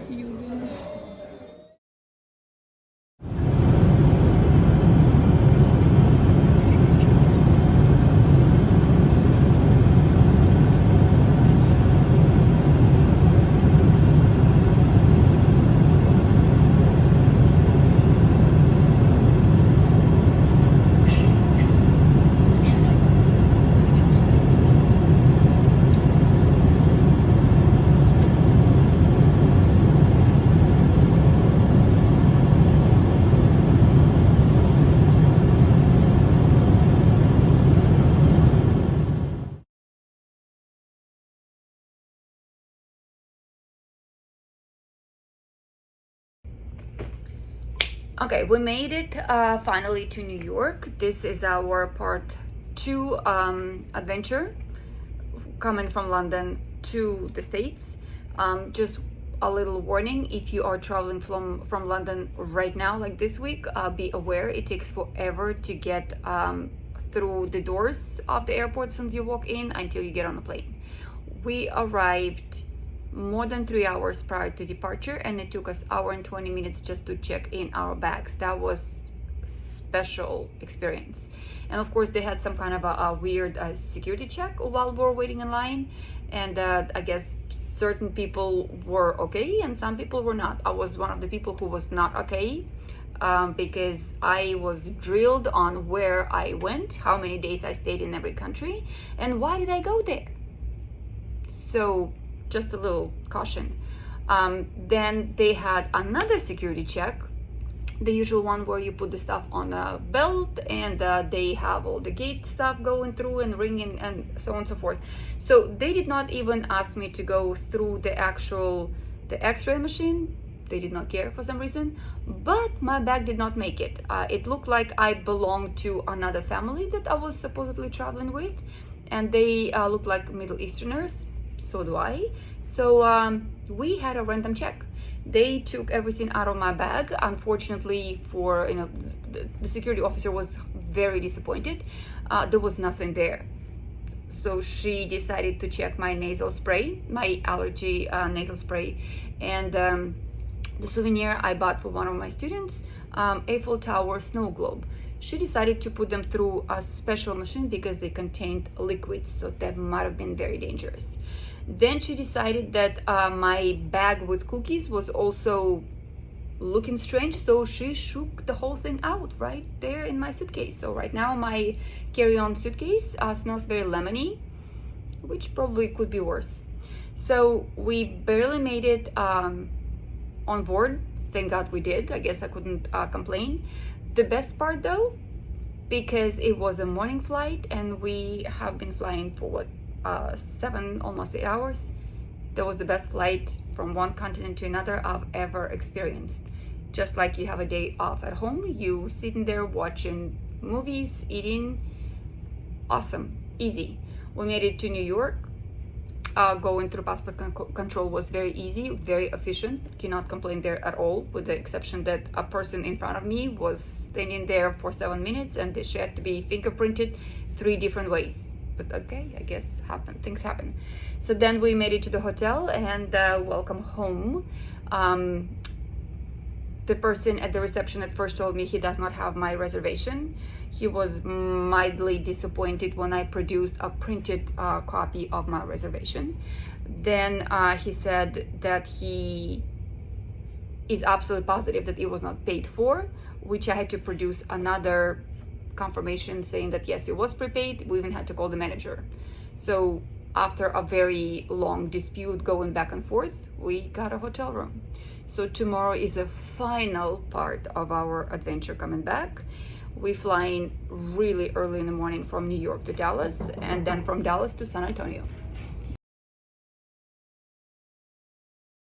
See you again. Okay, we made it finally to New York. This is our part two adventure coming from London to the States. Just a little warning, if you are traveling from London right now, like this week, be aware it takes forever to get through the doors of the airport as soon as you walk in until you get on the plane. We arrived more than 3 hours prior to departure, and it took us hour and 20 minutes just to check in our bags. That was special experience. And of course they had some kind of a weird security check while we were waiting in line, and I guess certain people were okay and some people were not. I was one of the people who was not okay, because I was drilled on where I went, how many days I stayed in every country, and why did I go there. So just a little caution. Then they had another security check, the usual one where you put the stuff on a belt, and they have all the gate stuff going through and ringing and so on and so forth. So they did not even ask me to go through the x-ray machine. They did not care for some reason, but my bag did not make it. It looked like I belonged to another family that I was supposedly traveling with, and they looked like Middle Easterners. So do I. So we had a random check. They took everything out of my bag. Unfortunately, for the security officer was very disappointed. There was nothing there. So she decided to check my nasal spray, my allergy nasal spray, and the souvenir I bought for one of my students, Eiffel Tower snow globe. She decided to put them through a special machine because they contained liquids, so that might have been very dangerous. Then she decided that my bag with cookies was also looking strange, so she shook the whole thing out right there in my suitcase. So right now my carry-on suitcase smells very lemony, which probably could be worse. So we barely made it on board. Thank God we did. I guess I couldn't complain. The best part though, because it was a morning flight and we have been flying for what, 7, almost 8 hours. That was the best flight from one continent to another I've ever experienced. Just like you have a day off at home, you sitting there watching movies, eating. Awesome, easy. We made it to New York. Going through passport control was very easy, very efficient. Cannot complain there at all, with the exception that a person in front of me was standing there for 7 minutes and she had to be fingerprinted 3 different ways. But okay, I guess things happen. So then we made it to the hotel and welcome home. The person at the reception at first told me he does not have my reservation. He was mildly disappointed when I produced a printed copy of my reservation. Then he said that he is absolutely positive that it was not paid for, which I had to produce another confirmation saying that yes, it was prepaid. We even had to call the manager. So after a very long dispute going back and forth, we got a hotel room. So tomorrow is the final part of our adventure coming back. We're flying really early in the morning from New York to Dallas, and then from Dallas to San Antonio.